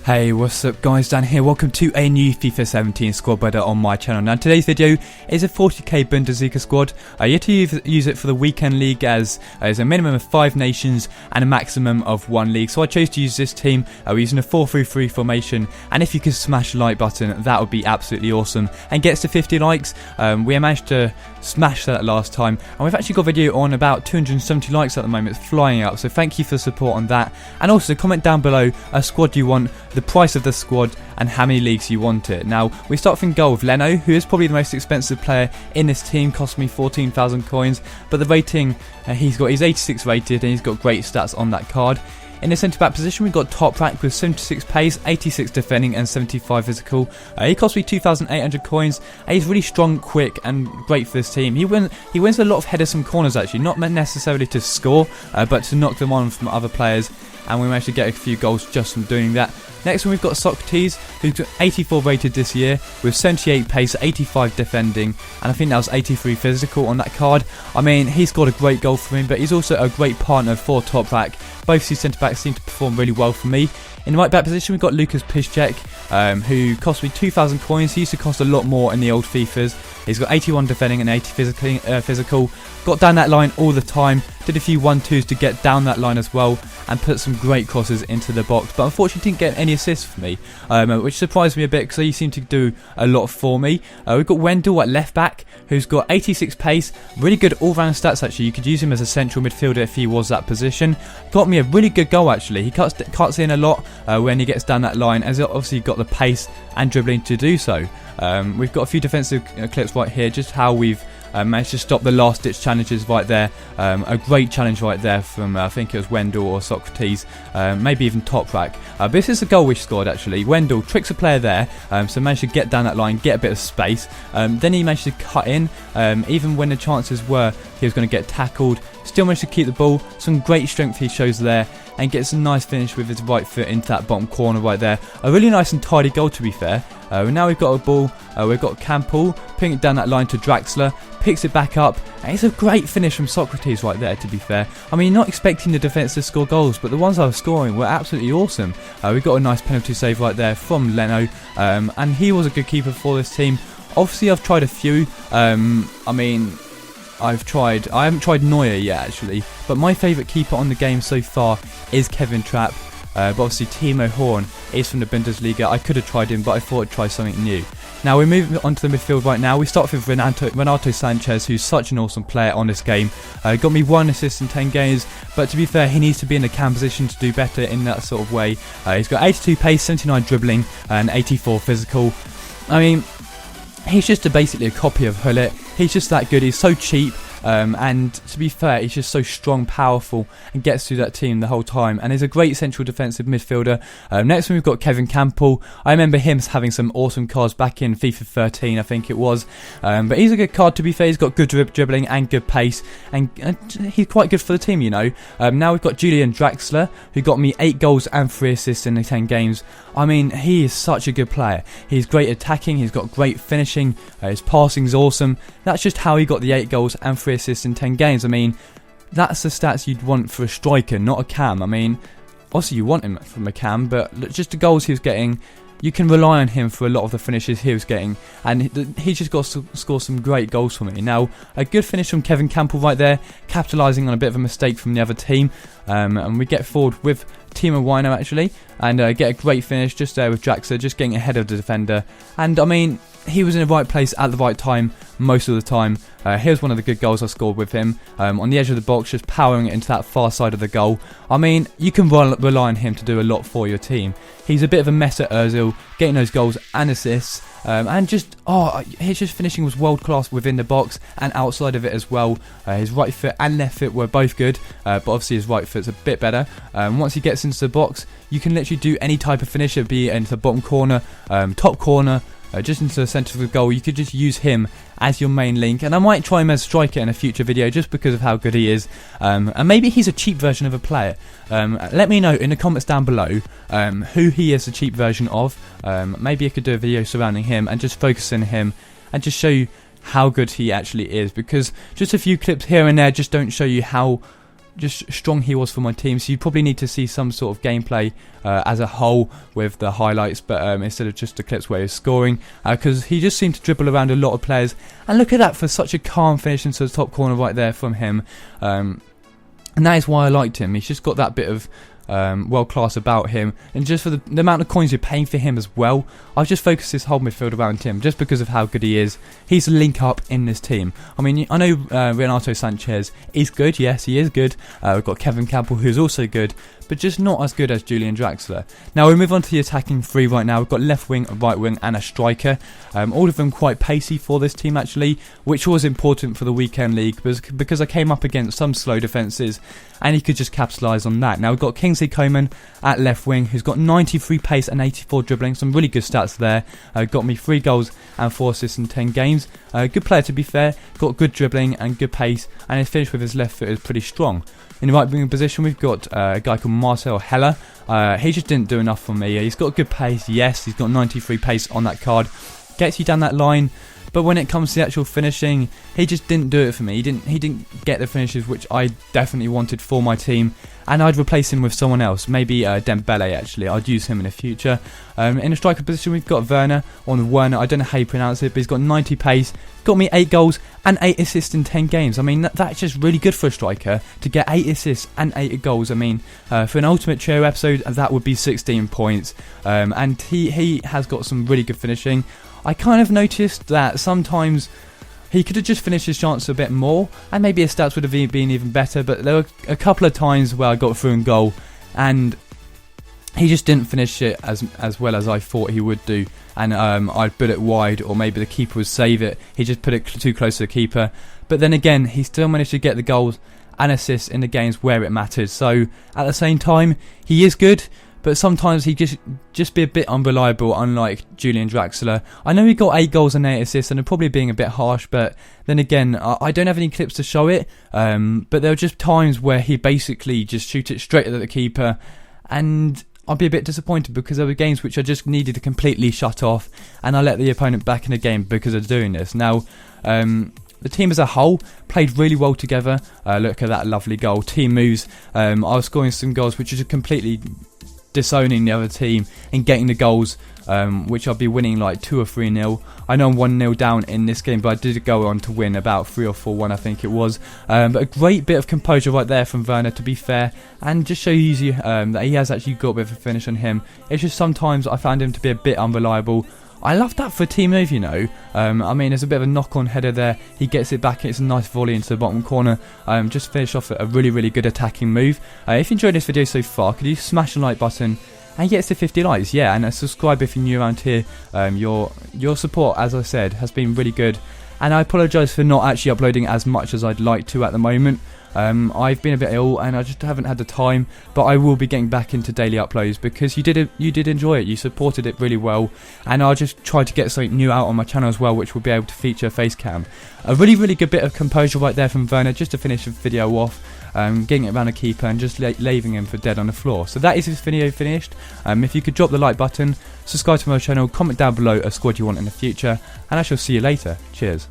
Hey, what's up guys, Dan here. Welcome to a new FIFA 17 squad builder on my channel. Now today's video is a 40k Bundesliga squad. You have to use it for the weekend league as there's a minimum of 5 nations and a maximum of 1 league. So I chose to use this team. We're using a 4-3-3 formation, and if you could smash the like button, that would be absolutely awesome. And gets to 50 likes. We managed to smash that last time, and we've actually got a video on about 270 likes at the moment. It's flying up, so thank you for the support on that. And also comment down below a squad you want, the price of the squad, and how many leagues you want it. Now we start from goal with Leno, who is probably the most expensive player in this team, cost me 14,000 coins, but the rating he's 86 rated, and he's got great stats on that card. In the centre back position, we've got Toprak with 76 pace, 86 defending, and 75 physical. He cost me 2,800 coins. He's really strong, quick, and great for this team. He wins a lot of headers from corners actually, not necessarily to score, but to knock them on from other players. And we managed to get a few goals just from doing that. Next one, we've got Socrates, who's got 84 rated this year with 78 pace, 85 defending, and I think that was 83 physical on that card. I mean, he scored a great goal for him, but he's also a great partner for Toprak. Both these centre backs seem to perform really well for me. In the right back position, we've got Lucas Piszczek, who cost me 2,000 coins. He used to cost a lot more in the old FIFAs. He's got 81 defending and 80 physical. Got down that line all the time. Did a few 1-2s to get down that line as well, and put some great crosses into the box. But unfortunately didn't get any assists for me, which surprised me a bit because he seemed to do a lot for me. We've got Wendell at left back, who's got 86 pace. Really good all-round stats actually. You could use him as a central midfielder if he was that position. Got me a really good goal actually. He cuts in a lot when he gets down that line, as obviously got the pace and dribbling to do so. We've got a few defensive clips right here, just how we've managed to stop the last ditch challenges right there. A great challenge right there from I think it was Wendell or Socrates, maybe even Toprak. But this is a goal we scored actually. Wendell tricks a player there, so managed to get down that line, get a bit of space. Then he managed to cut in, even when the chances were he was going to get tackled. Still managed to keep the ball. Some great strength he shows there, and gets a nice finish with his right foot into that bottom corner right there. A really nice and tidy goal to be fair. Now we've got a ball, we've got Campbell putting it down that line to Draxler, picks it back up, and it's a great finish from Socrates right there to be fair. I mean, not expecting the defence to score goals, but the ones I was scoring were absolutely awesome. We've got a nice penalty save right there from Leno, and he was a good keeper for this team. Obviously I've tried a few, I haven't tried Neuer yet actually, but my favourite keeper on the game so far is Kevin Trapp. But obviously Timo Horn is from the Bundesliga. I could have tried him, but I thought I'd try something new. Now we're moving on to the midfield right now. We start with Renato Sanchez, who's such an awesome player on this game. Got me 1 assist in 10 games, but to be fair, he needs to be in the cam position to do better in that sort of way. He's got 82 pace, 79 dribbling, and 84 physical. I mean, he's just basically a copy of Hullet. He's just that good. He's so cheap. And to be fair, he's just so strong, powerful, and gets through that team the whole time, and is a great central defensive midfielder. Next one we've got Kevin Campbell. I remember him having some awesome cards back in FIFA 13 I think it was, but he's a good card to be fair. He's got good dribbling and good pace, and he's quite good for the team, you know. Now we've got Julian Draxler, who got me 8 goals and 3 assists in the 10 games. I mean, he is such a good player. He's great attacking, he's got great finishing, his passing's awesome. That's just how he got the 8 goals and 3 assists in 10 games. I mean, that's the stats you'd want for a striker, not a cam. I mean, obviously you want him from a cam, but just the goals he was getting, you can rely on him for a lot of the finishes he was getting, and he just got to score some great goals for me. Now, a good finish from Kevin Campbell right there, capitalising on a bit of a mistake from the other team, and we get forward with Timo Werner actually, and get a great finish just there with Draxler, just getting ahead of the defender. And I mean, he was in the right place at the right time most of the time. Here's one of the good goals I scored with him, on the edge of the box, just powering it into that far side of the goal. I mean, you can rely on him to do a lot for your team. He's a bit of a mess at Ozil, getting those goals and assists, and just, his just finishing was world class within the box and outside of it as well. His right foot and left foot were both good, but obviously his right foot's a bit better. Once he gets into the box, you can literally do any type of finisher, be it into the bottom corner, top corner, just into the centre of the goal. You could just use him as your main link, and I might try him as striker in a future video just because of how good he is, and maybe he's a cheap version of a player. Let me know in the comments down below who he is a cheap version of. Maybe I could do a video surrounding him and just focus on him and just show you how good he actually is, because just a few clips here and there just don't show you how just strong he was for my team. So you probably need to see some sort of gameplay as a whole with the highlights, but instead of just the clips where he's scoring, because he just seemed to dribble around a lot of players. And look at that, for such a calm finish into the top corner right there from him. And that is why I liked him. He's just got that bit of world class about him, and just for the amount of coins you're paying for him as well, I've just focused this whole midfield around him just because of how good he is. He's a link up in this team. I mean, I know Renato Sanchez is good, yes, he is good. We've got Kevin Campbell, who's also good, but just not as good as Julian Draxler. Now we move on to the attacking three right now. We've got left wing, right wing and a striker. All of them quite pacey for this team actually, which was important for the weekend league because I came up against some slow defences and he could just capitalise on that. Now we've got Kingsley Coman at left wing, who's got 93 pace and 84 dribbling, some really good stats there. Got me 3 goals and 4 assists in 10 games. Good player to be fair, got good dribbling and good pace, and his finish with his left foot is pretty strong. In the right wing position, we've got a guy called Marcel Heller. He just didn't do enough for me. He's got good pace, yes, he's got 93 pace on that card, gets you down that line, but when it comes to the actual finishing, he just didn't do it for me. He didn't get the finishes which I definitely wanted for my team, and I'd replace him with someone else, maybe Dembele actually. I'd use him in the future. In the striker position, we've got Werner, I don't know how you pronounce it, but he's got 90 pace, got me 8 goals and 8 assists in 10 games. I mean, that's just really good for a striker to get 8 assists and 8 goals. I mean, for an Ultimate Trio episode, that would be 16 points. And he has got some really good finishing. I kind of noticed that sometimes he could have just finished his chance a bit more, and maybe his stats would have been even better, but there were a couple of times where I got through in goal, and he just didn't finish it as well as I thought he would do, and I'd put it wide, or maybe the keeper would save it. He just put it too close to the keeper, but then again, he still managed to get the goals and assists in the games where it mattered. So at the same time, he is good, but sometimes he just be a bit unreliable, unlike Julian Draxler. I know he got 8 goals and 8 assists, and I'm probably being a bit harsh, but then again, I don't have any clips to show it, but there were just times where he basically just shoot it straight at the keeper, and I'd be a bit disappointed because there were games which I just needed to completely shut off, and I let the opponent back in the game because of doing this. Now, the team as a whole played really well together. Look at that lovely goal. Team moves. I was scoring some goals which are completely disowning the other team and getting the goals, which I'll be winning like 2 or 3-0. I know I'm 1-0 down in this game, but I did go on to win about 3 or 4-1, I think it was. But a great bit of composure right there from Werner, to be fair, and just shows you that he has actually got a bit of a finish on him. It's just sometimes I found him to be a bit unreliable. I love that for a team move, you know. I mean, there's a bit of a knock-on header there. He gets it back, and it's a nice volley into the bottom corner. Just finish off a really, really good attacking move. If you enjoyed this video so far, could you smash the like button and get us to 50 likes? Yeah, and subscribe if you're new around here. Your support, as I said, has been really good. And I apologise for not actually uploading as much as I'd like to at the moment. I've been a bit ill and I just haven't had the time, but I will be getting back into daily uploads because you did enjoy it, you supported it really well, and I'll just try to get something new out on my channel as well, which will be able to feature face cam. A really, really good bit of composure right there from Werner just to finish the video off, getting it around the keeper and just leaving him for dead on the floor. So that is this video finished. If you could drop the like button, subscribe to my channel, comment down below a squad you want in the future, and I shall see you later. Cheers.